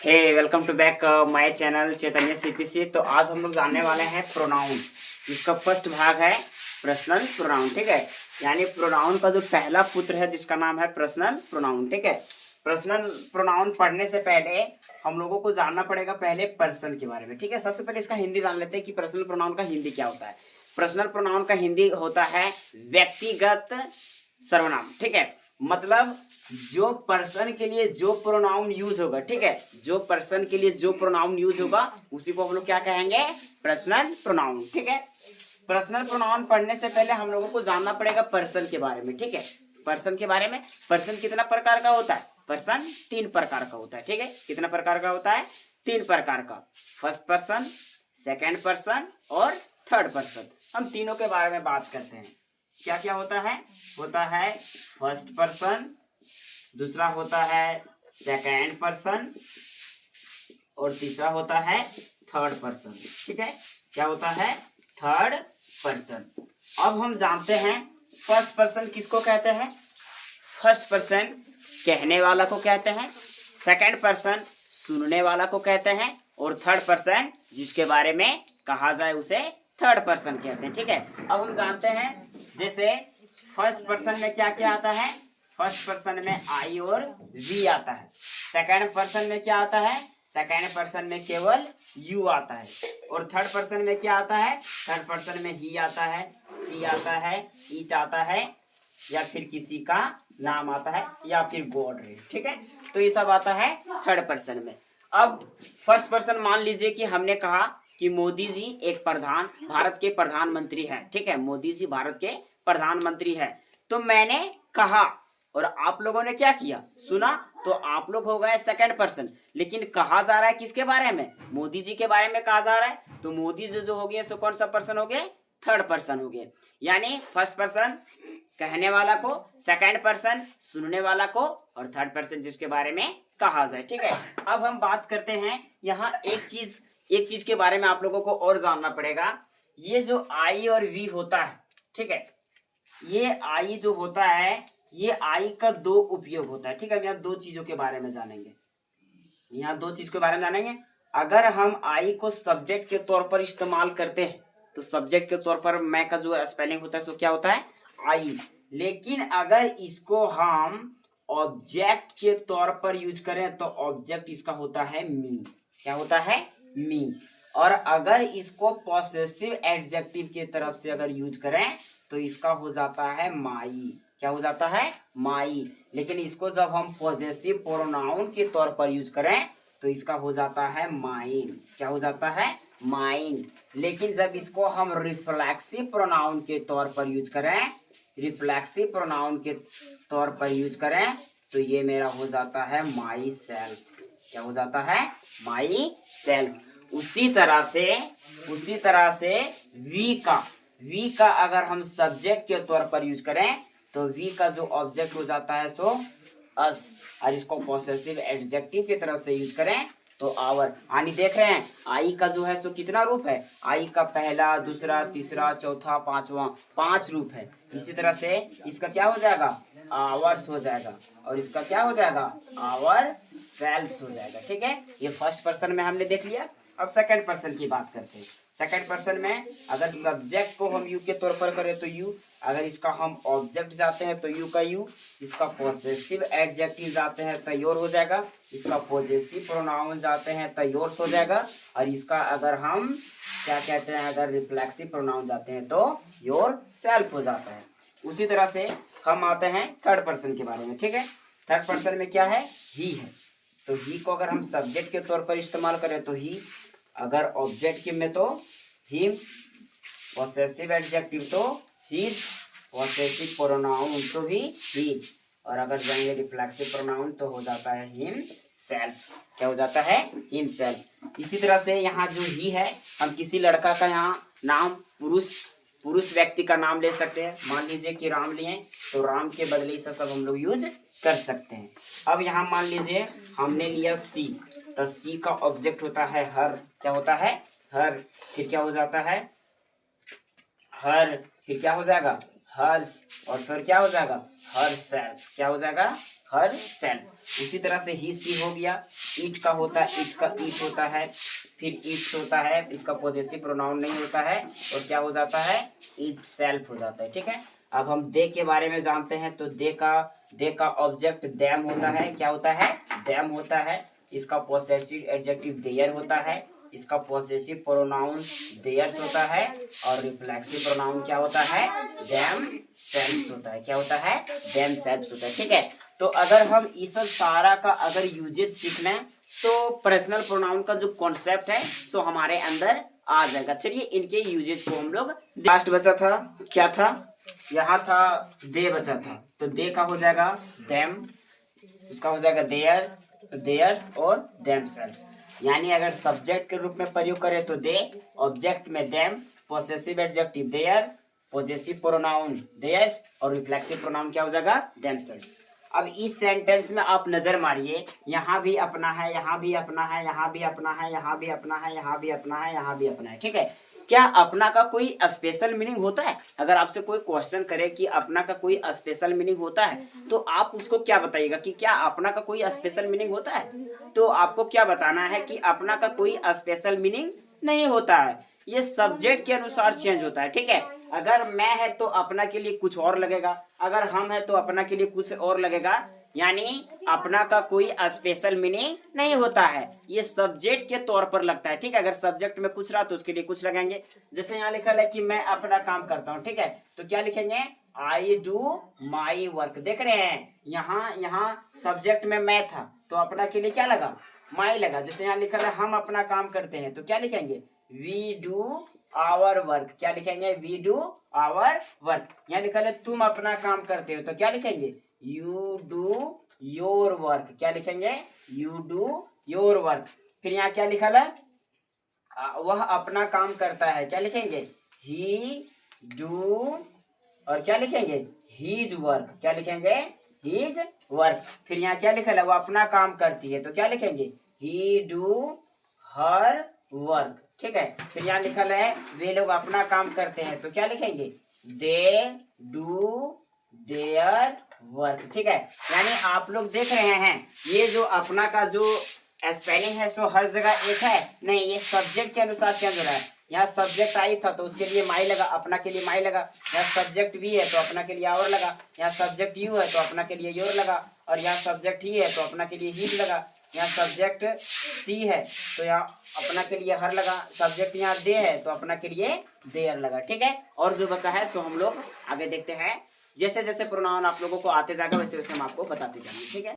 Hey welcome to back my channel Chaitanya CPC. तो आज हम लोग जानने वाले हैं प्रोनाउन। इसका फर्स्ट भाग है पर्सनल प्रोनाउन। ठीक है, यानी प्रोनाउन का जो पहला पुत्र है जिसका नाम है पर्सनल प्रोनाउन। ठीक है, पर्सनल प्रोनाउन पढ़ने से पहले हम लोगों को जानना पड़ेगा पहले पर्सन के बारे में। ठीक है, सबसे पहले इसका हिंदी जान लेते हैं कि पर्सनल प्रोनाउन का हिंदी क्या होता है। पर्सनल प्रोनाउन का हिंदी होता है व्यक्तिगत सर्वनाम। ठीक है, मतलब जो पर्सन के लिए जो प्रोनाउन यूज होगा, ठीक है, जो पर्सन के लिए जो प्रोनाउन यूज होगा उसी को हम लोग क्या कहेंगे, पर्सनल प्रोनाउन। ठीक है, पर्सनल प्रोनाउन पढ़ने से पहले हम लोगों को जानना पड़ेगा पर्सन के बारे में। ठीक है, पर्सन के बारे में, पर्सन कितना प्रकार का होता है, पर्सन 3 प्रकार का होता है। ठीक है, कितना प्रकार का होता है, 3 प्रकार का। फर्स्ट पर्सन, सेकेंड पर्सन और थर्ड पर्सन। हम तीनों के बारे में बात करते हैं। क्या क्या होता है फर्स्ट पर्सन, दूसरा होता है सेकेंड पर्सन और तीसरा होता है थर्ड पर्सन। ठीक है, क्या होता है, थर्ड पर्सन। अब हम जानते हैं फर्स्ट पर्सन किसको कहते हैं। फर्स्ट पर्सन कहने वाला को कहते हैं, सेकेंड पर्सन सुनने वाला को कहते हैं और थर्ड पर्सन जिसके बारे में कहा जाए उसे थर्ड पर्सन कहते हैं। ठीक है, अब हम जानते हैं जैसे फर्स्ट पर्सन में क्या क्या आता है। फर्स्ट पर्सन में आई और वी आता है। सेकेंड पर्सन में क्या आता है, सेकेंड पर्सन में केवल यू आता है। और थर्ड पर्सन में क्या आता है, थर्ड पर्सन में ही आता है, सी आता है, इट आता है, या फिर किसी का नाम आता है, या फिर गॉड है। ठीक है, तो ये सब आता है थर्ड पर्सन में। अब फर्स्ट पर्सन मान लीजिए कि हमने कहा कि मोदी जी एक भारत के प्रधानमंत्री हैं। ठीक है, मोदी जी भारत के प्रधानमंत्री हैं। तो मैंने कहा और आप लोगों ने क्या किया, सुना, तो आप लोग हो गए सेकंड पर्सन। लेकिन कहा जा रहा है किसके बारे में, मोदी जी के बारे में कहा जा रहा है। तो मोदी जी जो हो गए सो कौन सा पर्सन हो गए, थर्ड पर्सन हो गए। यानी फर्स्ट पर्सन कहने वाला को, सेकंड पर्सन सुनने वाला को और थर्ड पर्सन जिसके बारे में कहा जाए। ठीक है, अब हम बात करते हैं यहाँ एक चीज के बारे में आप लोगों को और जानना पड़ेगा। ये जो आई और वी होता है, ठीक है, ये आई जो होता है, ये आई का 2 उपयोग होता है। ठीक है, हम यहाँ 2 चीजों के बारे में जानेंगे। यहाँ 2 चीज के बारे में जानेंगे। अगर हम आई को सब्जेक्ट के तौर पर इस्तेमाल करते हैं तो सब्जेक्ट के तौर पर मैं का जो स्पेलिंग होता है सो क्या होता है, आई। लेकिन अगर इसको हम ऑब्जेक्ट के तौर पर यूज करें तो ऑब्जेक्ट इसका होता है मी। क्या होता है, मी। और अगर इसको पॉसेसिव एडजेक्टिव के तरफ से अगर यूज करें तो इसका हो जाता है माई। क्या हो जाता है, माई। लेकिन इसको जब हम पॉजेसिव प्रोनाउन के तौर पर यूज करें तो इसका हो जाता है माइन। क्या हो जाता है, माइन। लेकिन जब इसको हम रिफ्लेक्सिव प्रोनाउन के तौर पर यूज करें, रिफ्लेक्सिव प्रोनाउन के तौर पर यूज करें तो ये मेरा हो जाता है माई सेल्फ। क्या हो जाता है, माई सेल्फ। उसी तरह से वी का अगर हम सब्जेक्ट के तौर पर यूज करें तो वी का जो ऑब्जेक्ट हो जाता है सो अस, और इसको पॉसेसिव एडजेक्टिव की तरफ से यूज करें तो आवर। यानी देख रहे हैं आई का जो है सो कितना रूप है, आई का पहला, दूसरा, तीसरा, चौथा, पांचवा, 5 रूप है। इसी तरह से इसका क्या हो जाएगा, आवर्स हो जाएगा, और इसका क्या हो जाएगा, आवर सेल्फ्स हो जाएगा। ठीक है, ये फर्स्ट पर्सन में हमने देख लिया। अब सेकंड पर्सन की बात करते हैं। सेकंड पर्सन में अगर सब्जेक्ट को हम यू के तौर पर करें तो यू, अगर इसका हम ऑब्जेक्ट जाते हैं तो यू का यू, इसका पॉसेसिव एडजेक्टिव जाते हैं तो योर हो जाएगा, इसका पॉजेसिव प्रोनाउन जाते हैं तो योर्स हो जाएगा, और इसका अगर हम क्या कहते हैं, अगर रिफ्लेक्सिव प्रोनाउन जाते हैं तो योर सेल्फ हो जाता है। उसी तरह से हम आते हैं थर्ड पर्सन के बारे में। ठीक है, थर्ड पर्सन में क्या है, ही है। तो ही को अगर हम सब्जेक्ट के तौर पर इस्तेमाल करें तो ही, अगर ऑब्जेक्ट में तो हिम, पॉसेसिव एडजेक्टिव तो हिज, पॉसेसिव प्रोनाउन तो भी हिज, और अगर जाएंगे रिफ्लेक्सिव प्रोनाउन तो हो जाता है हिम सेल्फ। क्या हो जाता है, हिम सेल्फ। इसी तरह से यहाँ जो ही है, हम किसी लड़का का यहाँ नाम पुरुष व्यक्ति का नाम ले सकते हैं। मान लीजिए कि राम लिए तो राम के बदले इसे सब हम लोग यूज कर सकते हैं। अब यहाँ मान लीजिए हमने लिया सी, तो सी का ऑब्जेक्ट होता है हर। क्या होता है, हर। फिर क्या हो जाता है, हर। फिर क्या हो जाएगा, हर्ष। और फिर क्या हो जाएगा, हर सेल्फ। क्या हो जाएगा, हर सेल्फ। उसी तरह से ही सी हो गया, ईट का होता है, ईट का ईट होता है, फिर ईट्स होता है, इसका पॉजेसिव प्रोनाउन नहीं होता है और क्या हो जाता है, इट सेल्फ हो जाता है। ठीक है, अब हम दे के बारे में जानते हैं। तो दे का ऑब्जेक्ट देम होता है। क्या होता है, देम होता है। इसका पॉसेसिव एडजेक्टिव देयर होता है। इसका पॉसेसिव प्रोनाउन देयर्स होता है और रिफ्लेक्सिव प्रोनाउन क्या होता है, देम सेल्फ्स होता है। क्या होता है, देम सेल्फ्स होता है। ठीक है, तो अगर हम इस सारा का अगर यूजेज सीख लें तो पर्सनल प्रोनाउन का जो कॉन्सेप्ट है सो हमारे अंदर आ जाएगा। चलिए इनके यूजेज को हम लोग, लास्ट बचा था क्या था, यहाँ था दे बचा था, तो दे का हो जाएगा देम, उसका हो जाएगा देयर, देयर्स और देमसेल्व्स। यानी अगर सब्जेक्ट के रूप में प्रयोग करें तो दे, ऑब्जेक्ट में them, possessive adjective their, possessive pronoun theirs और रिफ्लेक्सिव प्रोनाउन क्या हो जाएगा, देमसेल्व्स। अब इस सेंटेंस में आप नजर मारिए, यहाँ भी अपना है, यहाँ भी अपना है, यहाँ भी अपना है, यहाँ भी अपना है, यहाँ भी अपना है, यहाँ भी अपना है। ठीक है, क्या अपना का कोई स्पेशल मीनिंग होता है? अगर आपसे कोई क्वेश्चन करे कि अपना का कोई स्पेशल मीनिंग होता है तो आप उसको क्या बताइएगा कि क्या अपना का कोई स्पेशल मीनिंग होता है? तो आपको क्या बताना है कि अपना का कोई स्पेशल मीनिंग नहीं होता है, ये सब्जेक्ट के अनुसार चेंज होता है। ठीक है, अगर मैं है तो अपना के लिए कुछ और लगेगा, अगर हम है तो अपना के लिए कुछ और लगेगा। यानी अपना का कोई स्पेशल मीनिंग नहीं होता है, ये सब्जेक्ट के तौर पर लगता है। ठीक है, अगर सब्जेक्ट में कुछ रहा तो उसके लिए कुछ लगाएंगे। जैसे यहाँ लिखा है कि मैं अपना काम करता हूँ। ठीक है, तो क्या लिखेंगे, आई डू माई वर्क। देख रहे हैं यहाँ सब्जेक्ट में मैं था तो अपना के लिए क्या लगा, माई लगा। जैसे यहाँ लिखा है हम अपना काम करते हैं तो क्या लिखेंगे, वी डू आवर वर्क। क्या लिखेंगे, वी डू आवर वर्क। यहाँ लिखा है तुम अपना काम करते हो तो क्या लिखेंगे, यू डू योर वर्क। क्या लिखेंगे, यू डू योर वर्क। फिर यहाँ क्या लिखा है, वह अपना काम करता है। क्या लिखेंगे, ही डू और क्या लिखेंगे, हीज वर्क। क्या लिखेंगे, हीज वर्क। फिर यहाँ क्या लिखा है, वो अपना काम करती है तो क्या लिखेंगे, ही डू हर वर्क। ठीक है, फिर यहाँ लिखा है वे लोग अपना काम करते हैं तो क्या लिखेंगे, दे डू देयर वर्क। ठीक है, यानी आप लोग देख रहे हैं ये जो अपना का जो स्पेलिंग है सो हर जगह एक है नहीं, ये सब्जेक्ट के अनुसार चेंज हो रहा है। यहाँ सब्जेक्ट आई था तो उसके लिए माई लगा, अपना के लिए माई लगा। यहाँ सब्जेक्ट भी है तो अपना के लिए आवर लगा। यहाँ सब्जेक्ट यू है तो अपना के लिए योर लगा। और यहाँ सब्जेक्ट ही है तो अपना के लिए हीज लगा। यहाँ सब्जेक्ट सी है तो यहाँ अपना के लिए हर लगा। सब्जेक्ट यहाँ दे है तो अपना के लिए देयर लगा। ठीक है, और जो बचा है सो हम लोग आगे देखते हैं। जैसे जैसे प्रोनाउन आप लोगों को आते जाएगा वैसे वैसे हम आपको बताते जाएंगे। ठीक है।